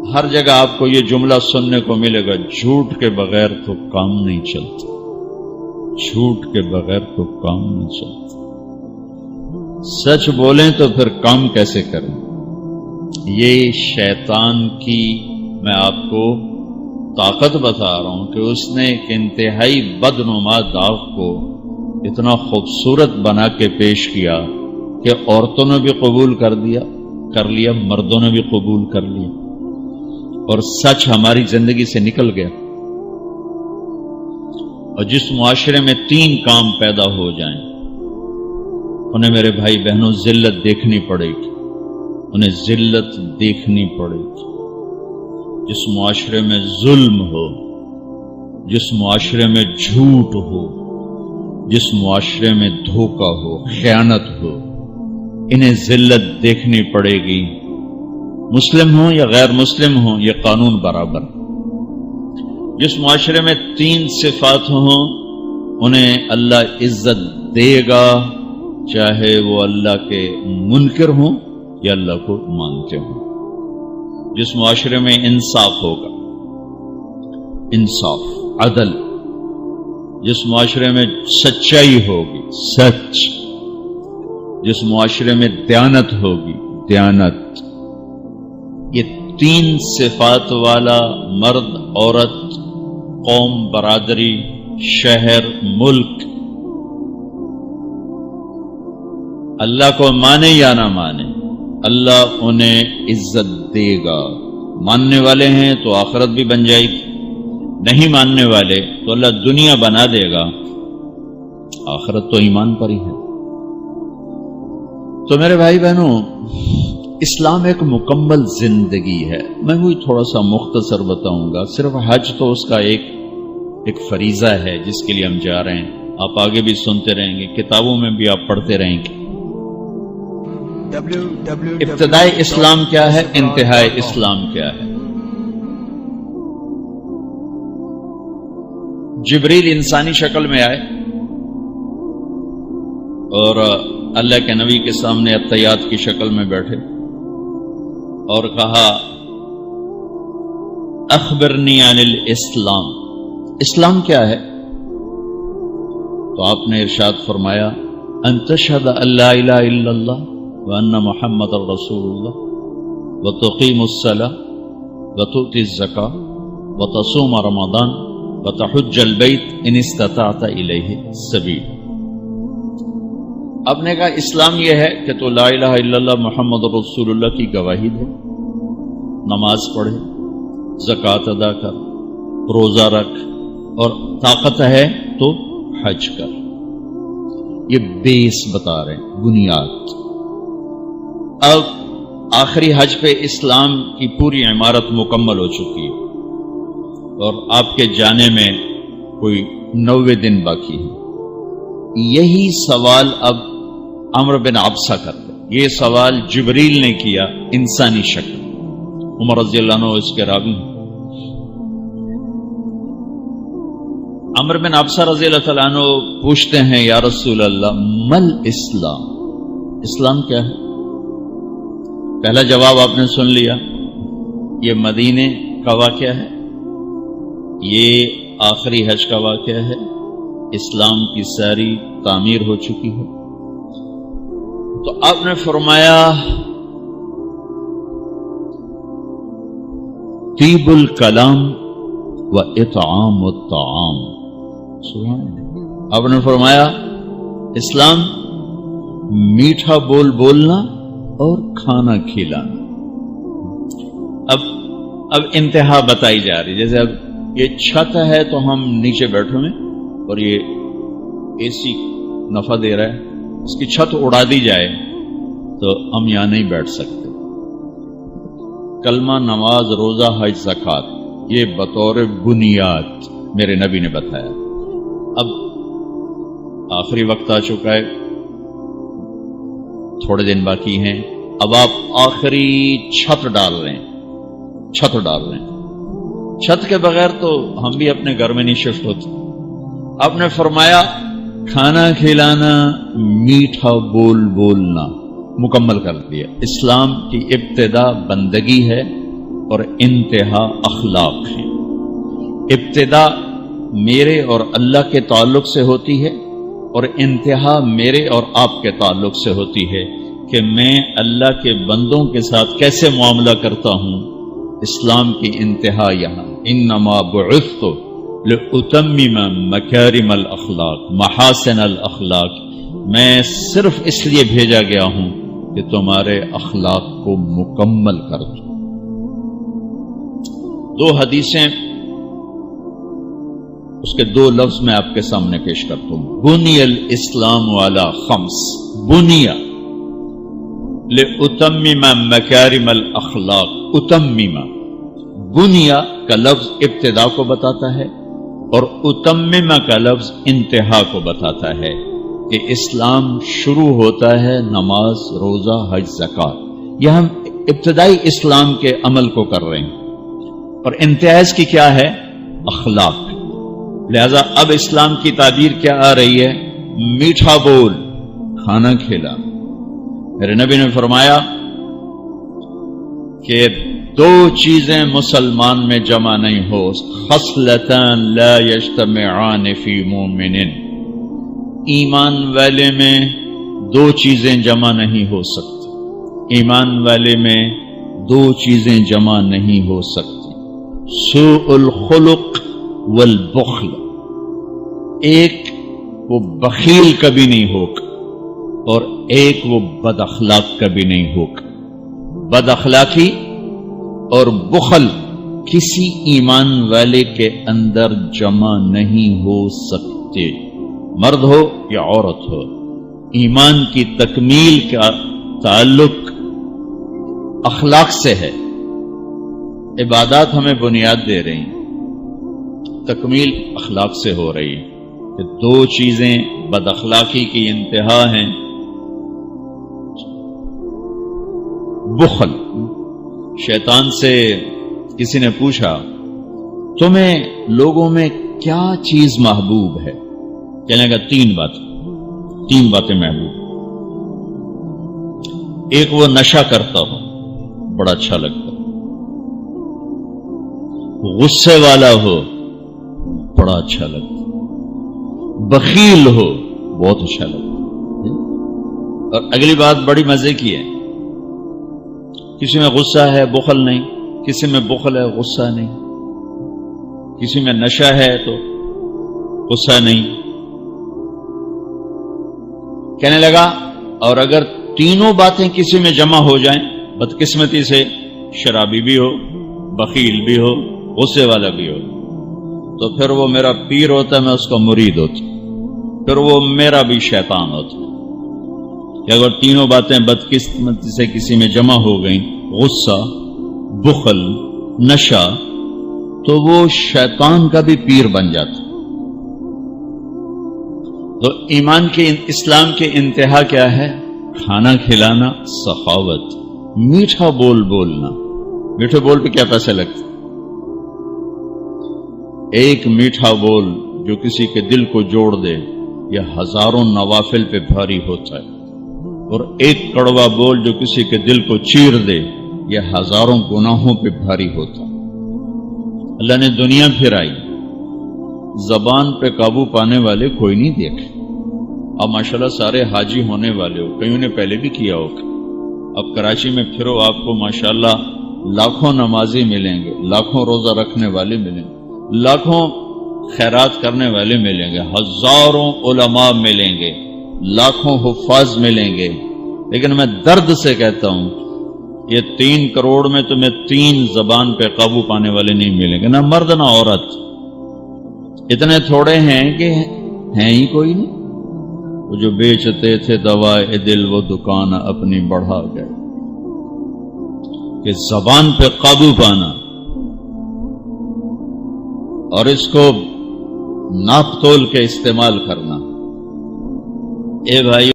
ہر جگہ آپ کو یہ جملہ سننے کو ملے گا، جھوٹ کے بغیر تو کام نہیں چلتا، جھوٹ کے بغیر تو کام نہیں چلتا، سچ بولیں تو پھر کام کیسے کریں؟ یہ شیطان کی میں آپ کو طاقت بتا رہا ہوں کہ اس نے ایک انتہائی بدنما داغ کو اتنا خوبصورت بنا کے پیش کیا کہ عورتوں نے بھی قبول کر لیا، مردوں نے بھی قبول کر لیا، اور سچ ہماری زندگی سے نکل گیا۔ اور جس معاشرے میں 3 کام پیدا ہو جائیں، انہیں میرے بھائی بہنوں ذلت دیکھنی پڑے گی، انہیں ذلت دیکھنی پڑے گی۔ جس معاشرے میں ظلم ہو، جس معاشرے میں جھوٹ ہو، جس معاشرے میں دھوکہ ہو، خیانت ہو، انہیں ذلت دیکھنی پڑے گی، مسلم ہوں یا غیر مسلم ہوں، یہ قانون برابر۔ جس معاشرے میں 3 صفات ہوں، انہیں اللہ عزت دے گا، چاہے وہ اللہ کے منکر ہوں یا اللہ کو مانتے ہوں۔ جس معاشرے میں انصاف ہوگا، انصاف، عدل، جس معاشرے میں سچائی ہوگی، سچ، جس معاشرے میں دیانت ہوگی، دیانت، یہ 3 صفات والا مرد، عورت، قوم، برادری، شہر، ملک، اللہ کو مانے یا نہ مانے، اللہ انہیں عزت دے گا۔ ماننے والے ہیں تو آخرت بھی بن جائے گی، نہیں ماننے والے تو اللہ دنیا بنا دے گا، آخرت تو ایمان پر ہی ہے۔ تو میرے بھائی بہنوں، اسلام ایک مکمل زندگی ہے۔ میں وہی تھوڑا سا مختصر بتاؤں گا، صرف حج تو اس کا ایک فریضہ ہے جس کے لیے ہم جا رہے ہیں، آپ آگے بھی سنتے رہیں گے، کتابوں میں بھی آپ پڑھتے رہیں گے۔ ابتدائی اسلام کیا ہے، انتہائی اسلام کیا ہے؟ جبریل انسانی شکل میں آئے اور اللہ کے نبی کے سامنے اطیات کی شکل میں بیٹھے اور کہا اخبرنی عن الاسلام، اسلام کیا ہے؟ تو آپ نے ارشاد فرمایا ان تشہد ان لا الہ الا اللہ وان محمد رسول اللہ وتقیم الصلاۃ وتؤتی الزکاۃ وتصوم رمضان وتحج البیت ان استطعت الیہ سبیل۔ آپ نے کہا اسلام یہ ہے کہ تو لا الہ الا اللہ محمد رسول اللہ کی گواہی دے، نماز پڑھے، زکوٰۃ ادا کر، روزہ رکھ، اور طاقت ہے تو حج کر۔ یہ بیس بتا رہے ہیں، بنیاد۔ اب آخری حج پہ اسلام کی پوری عمارت مکمل ہو چکی ہے اور آپ کے جانے میں کوئی 90 دن باقی ہے۔ یہی سوال اب عمرو بن عبسہ کرتے، یہ سوال جبریل نے کیا انسانی شکل، عمر رضی اللہ عنہ اس کے راوی ہیں۔ عمرو بن عبسہ رضی اللہ تعالیٰ عنہ پوچھتے ہیں یا رسول اللہ مل اسلام، اسلام کیا ہے؟ پہلا جواب آپ نے سن لیا، یہ مدینے کا واقعہ ہے، یہ آخری حج کا واقعہ ہے، اسلام کی ساری تعمیر ہو چکی ہے۔ تو آپ نے فرمایا طیب الکلام و اطعام الطعام، آپ نے فرمایا اسلام میٹھا بول بولنا اور کھانا کھلانا۔ اب انتہا بتائی جا رہی، جیسے اب یہ چھت ہے تو ہم نیچے بیٹھے ہیں اور یہ اے سی نفع دے رہا ہے، اس کی چھت اڑا دی جائے تو ہم یہاں نہیں بیٹھ سکتے۔ کلمہ، نماز، روزہ، حج، زکوٰۃ، یہ بطور بنیاد میرے نبی نے بتایا۔ اب آخری وقت آ چکا ہے، تھوڑے دن باقی ہیں، اب آپ آخری چھت ڈال رہے ہیں، چھت ڈال رہے ہیں۔ چھت کے بغیر تو ہم بھی اپنے گھر میں نہیں شفٹ ہوتے۔ آپ نے فرمایا کھانا کھلانا، میٹھا بول بولنا، مکمل کر دیا۔ اسلام کی ابتدا بندگی ہے اور انتہا اخلاق ہے۔ ابتدا میرے اور اللہ کے تعلق سے ہوتی ہے اور انتہا میرے اور آپ کے تعلق سے ہوتی ہے کہ میں اللہ کے بندوں کے ساتھ کیسے معاملہ کرتا ہوں۔ اسلام کی انتہا یہاں، انما بعثت لأتمم مکارم الاخلاق، محاسن الاخلاق، میں صرف اس لیے بھیجا گیا ہوں کہ تمہارے اخلاق کو مکمل کر دوں۔ دو حدیثیں، اس کے دو لفظ میں آپ کے سامنے پیش کرتا ہوں۔ بنی الاسلام علی خمس، بنیا لأتمم مکارم الاخلاق، اتمم، بنیا کا لفظ ابتدا کو بتاتا ہے اور اتمم کا لفظ انتہا کو بتاتا ہے کہ اسلام شروع ہوتا ہے نماز، روزہ، حج، زکوٰۃ، یہ ہم ابتدائی اسلام کے عمل کو کر رہے ہیں، اور انتہا اس کی کیا ہے؟ اخلاق۔ لہذا اب اسلام کی تعبیر کیا آ رہی ہے؟ میٹھا بول، کھانا کھلا۔ میرے نبی نے فرمایا کہ دو چیزیں مسلمان میں جمع نہیں ہو، خصلتان لا یجتمعان فی مومن، ایمان والے میں دو چیزیں جمع نہیں ہو سکتی، ایمان والے میں دو چیزیں جمع نہیں ہو سکتی، سوء الخلق والبخل، ایک وہ بخیل کبھی نہیں ہوگا اور ایک وہ بد اخلاق کبھی نہیں ہوگا۔ بد اخلاقی اور بخل کسی ایمان والے کے اندر جمع نہیں ہو سکتے، مرد ہو یا عورت ہو۔ ایمان کی تکمیل کا تعلق اخلاق سے ہے۔ عبادات ہمیں بنیاد دے رہی ہیں، تکمیل اخلاق سے ہو رہی ہے کہ دو چیزیں بد اخلاقی کی انتہا ہیں، بخل۔ شیطان سے کسی نے پوچھا تمہیں لوگوں میں کیا چیز محبوب ہے؟ کہنے لگا تین باتیں محبوب۔ ایک وہ نشہ کرتا ہو، بڑا اچھا لگتا، غصے والا ہو، بڑا اچھا لگتا، بخیل ہو، بہت اچھا لگتا۔ اور اگلی بات بڑی مزے کی ہے، کسی میں غصہ ہے بخل نہیں، کسی میں بخل ہے غصہ نہیں، کسی میں نشہ ہے تو غصہ نہیں۔ کہنے لگا اور اگر تینوں باتیں کسی میں جمع ہو جائیں، بدقسمتی سے شرابی بھی ہو، بخیل بھی ہو، غصے والا بھی ہو، تو پھر وہ میرا پیر ہوتا، میں اس کا مرید ہوتا، پھر وہ میرا بھی شیطان ہوتا۔ کہ اگر تینوں باتیں بدقسمتی سے کسی میں جمع ہو گئیں، غصہ، بخل، نشہ، تو وہ شیطان کا بھی پیر بن جاتا۔ تو ایمان کے، اسلام کے انتہا کیا ہے؟ کھانا کھلانا، سخاوت، میٹھا بول بولنا۔ میٹھے بول پہ کیا پیسے لگتے؟ ایک میٹھا بول جو کسی کے دل کو جوڑ دے یہ ہزاروں نوافل پہ بھاری ہوتا ہے، اور ایک کڑوا بول جو کسی کے دل کو چیر دے یہ ہزاروں گناہوں پہ بھاری ہوتا۔ اللہ نے دنیا پھرائی، زبان پہ قابو پانے والے کوئی نہیں دیکھے۔ اب ماشاءاللہ سارے حاجی ہونے والے ہو، کئیوں نے پہلے بھی کیا ہوگا۔ اب کراچی میں پھرو، آپ کو ماشاءاللہ لاکھوں نمازی ملیں گے، لاکھوں روزہ رکھنے والے ملیں گے، لاکھوں خیرات کرنے والے ملیں گے، ہزاروں علماء ملیں گے، لاکھوں حفاظ ملیں گے، لیکن میں درد سے کہتا ہوں یہ 3 کروڑ میں تمہیں 3 زبان پہ قابو پانے والے نہیں ملیں گے، نہ مرد نہ عورت۔ اتنے تھوڑے ہیں کہ ہیں ہی کوئی نہیں۔ وہ جو بیچتے تھے دوائے دل وہ دکان اپنی بڑھا گئے۔ کہ زبان پہ قابو پانا اور اس کو ناپ تول کے استعمال کرنا، اے بھائی